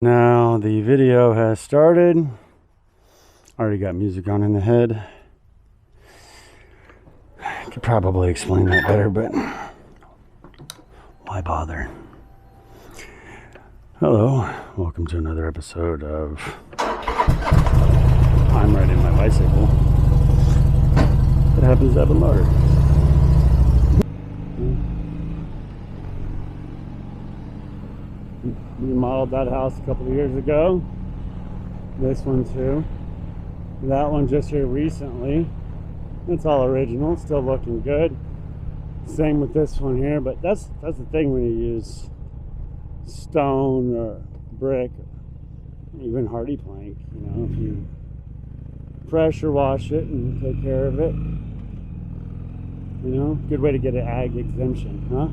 Now the video has started. Already got music on in the head. I could probably explain that better, but why bother? Hello, welcome to another episode of I'm riding my bicycle. It happens to have a motor. We modeled that house a couple of years ago. This one too. That one just here recently. It's all original, still looking good. Same with this one here, but that's the thing when you use stone or brick or even hardy plank. You know, if you pressure wash it and take care of it, you know, good way to get an ag exemption, huh?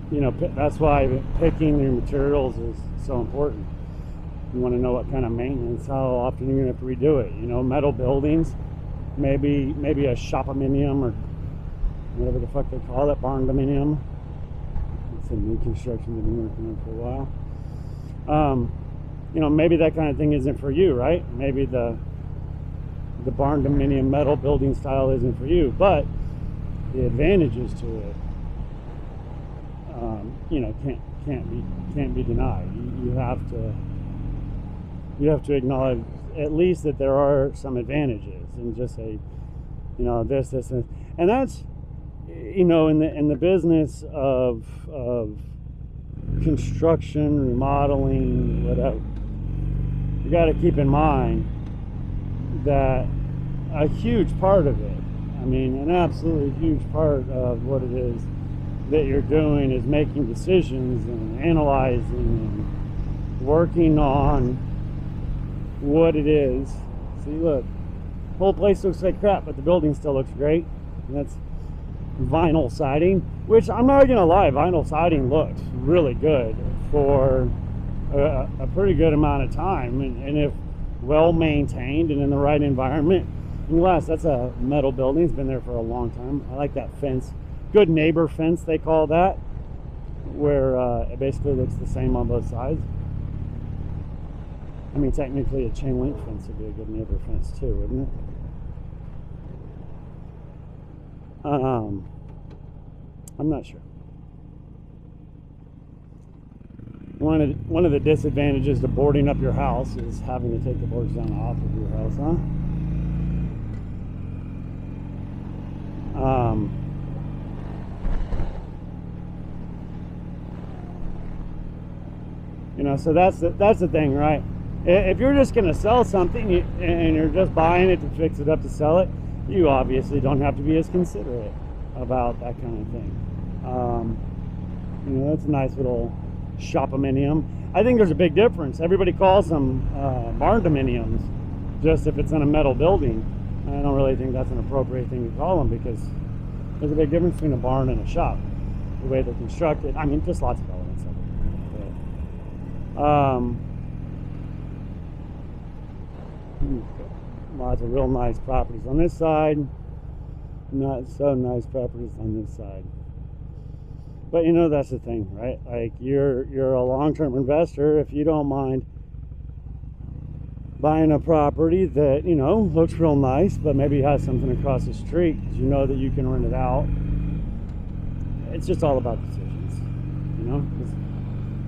You know, that's why picking your materials is so important. You want to know what kind of maintenance, how often you're going to have to redo it. You know, metal buildings, maybe a shop-aluminium or whatever the fuck they call it, barn dominium. It's a new construction we've been working on for a while. You know, maybe that kind of thing isn't for you, right? Maybe the barn dominium metal building style isn't for you, but the advantages to it, you know, can't be denied. You have to acknowledge at least that there are some advantages, and just say, you know, this, and that's, you know, in the business of construction, remodeling, whatever. You got to keep in mind that a huge part of it, I mean, an absolutely huge part of what it is that you're doing is making decisions and analyzing and working on what it is. See, look, the whole place looks like crap, but the building still looks great. And that's vinyl siding, which I'm not gonna lie, vinyl siding looks really good for a pretty good amount of time, and if well maintained and in the right environment, that's a metal building. It's been there for a long time. I like that fence, good neighbor fence they call that, where it basically looks the same on both sides. I mean, technically a chain link fence would be a good neighbor fence too, wouldn't it? I'm not sure. One of the disadvantages to boarding up your house is having to take the boards down off of your house, huh? You know, so that's the thing, right? If you're just going to sell something and you're just buying it to fix it up to sell it, you obviously don't have to be as considerate about that kind of thing. You know, that's a nice little shop-aluminium. I think there's a big difference. Everybody calls them barn dominiums, just if it's in a metal building. I don't really think that's an appropriate thing to call them, because there's a big difference between a barn and a shop, the way they're constructed. I mean, just lots of elements of it. Lots of real nice properties on this side, not so nice properties on this side. But you know, that's the thing, right? Like, you're a long-term investor if you don't mind buying a property that, you know, looks real nice, but maybe has something across the street, because you know that you can rent it out. It's just all about decisions, you know.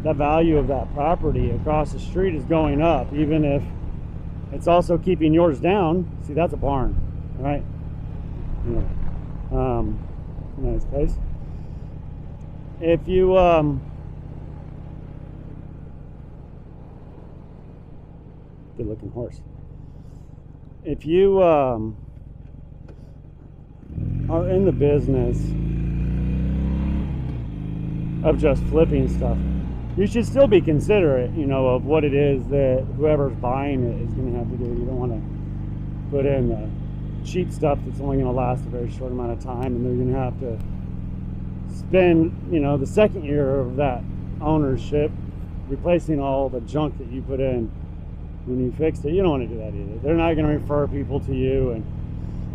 The value of that property across the street is going up, even if it's also keeping yours down. See, that's a barn, right? Yeah. Nice place. If you good looking horse. If you are in the business of just flipping stuff, you should still be considerate, you know, of what it is that whoever's buying it is going to have to do. You don't want to put in the cheap stuff that's only going to last a very short amount of time, and they're going to have to spend, you know, the second year of that ownership replacing all the junk that you put in when you fixed it. You don't want to do that either. They're not going to refer people to you, and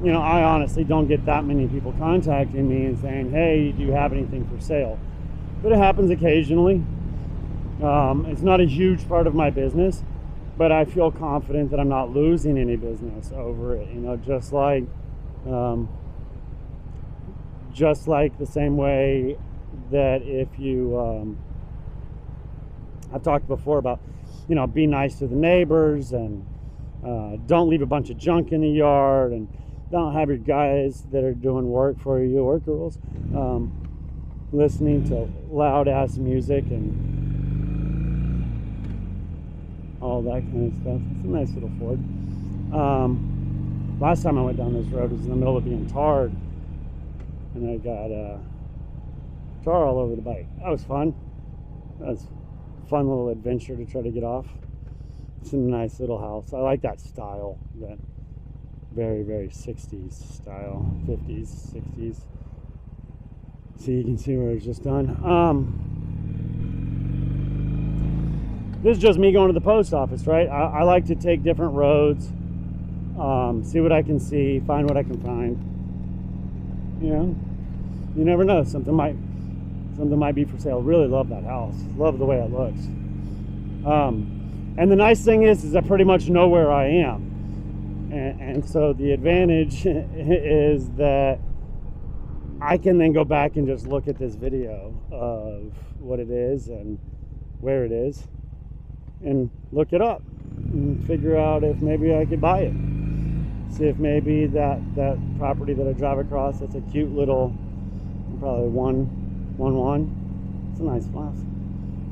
you know, I honestly don't get that many people contacting me and saying, hey, do you have anything for sale? But it happens occasionally. It's not a huge part of my business, but I feel confident that I'm not losing any business over it. You know, just like the same way that if you, I've talked before about, you know, be nice to the neighbors and don't leave a bunch of junk in the yard, and don't have your guys that are doing work for you, or girls, listening to loud ass music and all that kind of stuff. It's a nice little Ford. Last time I went down this road, it was in the middle of being tarred, and I got tar all over the bike. That was fun. That was a fun little adventure to try to get off. It's a nice little house. I like that style, that very, very 60s style, 50s, 60s. So you can see where it's just done. This is just me going to the post office, right? I like to take different roads, see what I can see, find what I can find. You know, you never know. Something might be for sale. Really love that house. Love the way it looks. And the nice thing is I pretty much know where I am. And so the advantage is that I can then go back and just look at this video of what it is and where it is, and look it up and figure out if maybe I could buy it. See if maybe that property that I drive across, that's a cute little, probably 111. It's a nice house.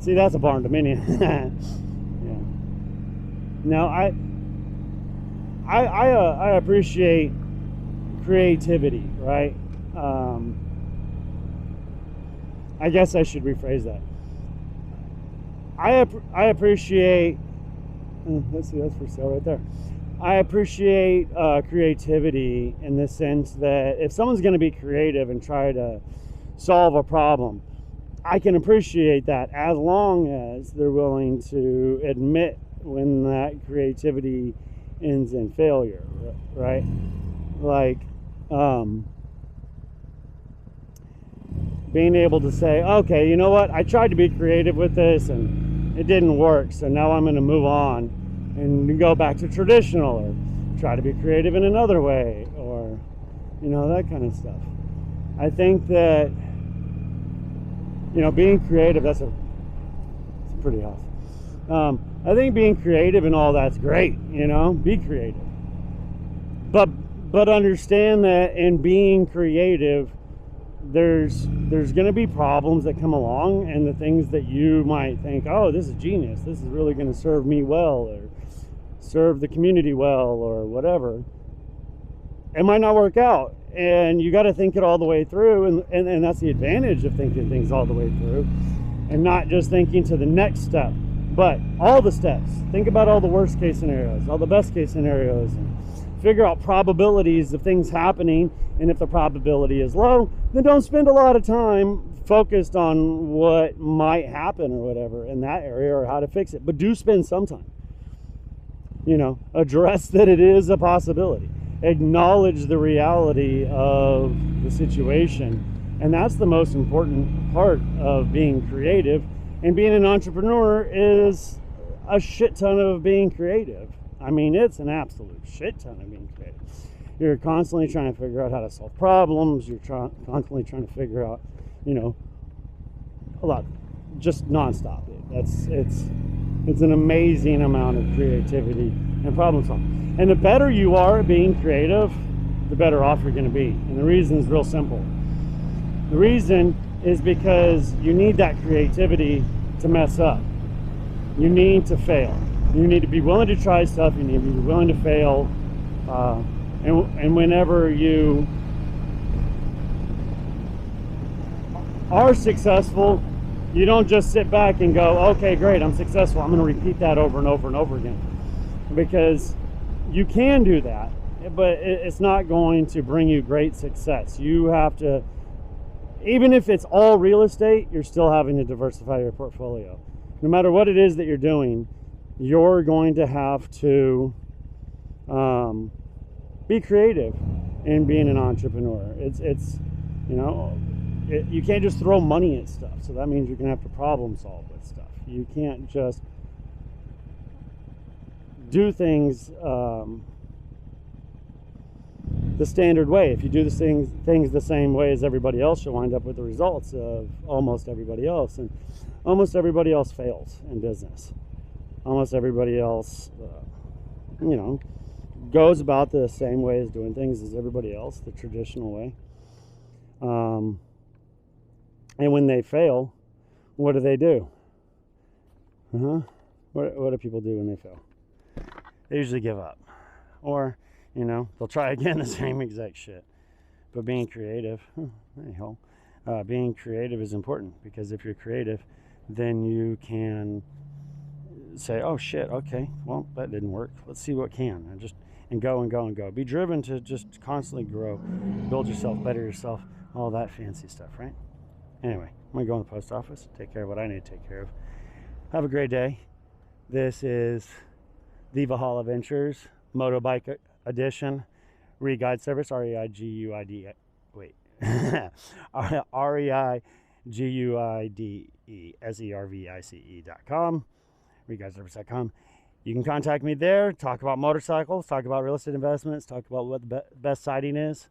See, that's a barn dominion. Yeah. Now I appreciate creativity, right? I guess I should rephrase that. I appreciate, let's see, that's for sale right there. I appreciate creativity in the sense that if someone's going to be creative and try to solve a problem, I can appreciate that as long as they're willing to admit when that creativity ends in failure, right? Like being able to say, okay, you know what, I tried to be creative with this and it didn't work, so now I'm going to move on and go back to traditional, or try to be creative in another way, or, you know, that kind of stuff. I think that, you know, being creative, it's a pretty house. I think being creative and all that's great, you know, be creative. But understand that in being creative, there's going to be problems that come along, and the things that you might think, oh, this is genius, this is really going to serve me well, or serve the community well, or whatever, it might not work out, and you got to think it all the way through, and that's the advantage of thinking things all the way through, and not just thinking to the next step, but all the steps. Think about all the worst case scenarios, all the best case scenarios, and figure out probabilities of things happening. And if the probability is low, then don't spend a lot of time focused on what might happen or whatever in that area, or how to fix it. But do spend some time, you know, address that it is a possibility, acknowledge the reality of the situation. And that's the most important part of being creative. And being an entrepreneur is a shit ton of being creative. I mean, it's an absolute shit ton of being creative. You're constantly trying to figure out how to solve problems. You're constantly trying to figure out, you know, a lot, just nonstop. It's an amazing amount of creativity and problem solving. And the better you are at being creative, the better off you're going to be. And the reason is real simple. The reason is because you need that creativity to mess up. You need to fail. You need to be willing to try stuff. You need to be willing to fail. And whenever you are successful, you don't just sit back and go, okay, great, I'm successful, I'm going to repeat that over and over and over again. Because you can do that, but it's not going to bring you great success. You have to, even if it's all real estate, you're still having to diversify your portfolio. No matter what it is that you're doing, you're going to have to be creative in being an entrepreneur. It's you know, you can't just throw money at stuff. So that means you're gonna have to problem solve with stuff. You can't just do things the standard way. If you do the things the same way as everybody else, you'll wind up with the results of almost everybody else. And almost everybody else fails in business. Almost everybody else, you know, goes about the same way as doing things as everybody else, the traditional way. And when they fail, what do they do? What do people do when they fail? They usually give up. Or, you know, they'll try again the same exact shit. But being creative, anyhow, being creative is important, because if you're creative, then you can say, oh shit, okay, well, that didn't work. Let's see what can. And go and go and go. Be driven to just constantly grow, build yourself, better yourself, all that fancy stuff, right? Anyway, I'm going to go in the post office, take care of what I need to take care of. Have a great day. This is the Valhalla Ventures Motorbike Edition Re-Guide Service, R-E-I-G-U-I-D, wait, REIGUIDESERVICE.com, reguideservice.com. You can contact me there, talk about motorcycles, talk about real estate investments, talk about what the best siding is,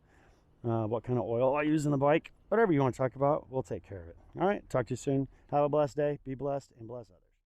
what kind of oil I use in the bike, whatever you want to talk about, we'll take care of it. All right, talk to you soon. Have a blessed day, be blessed, and bless others.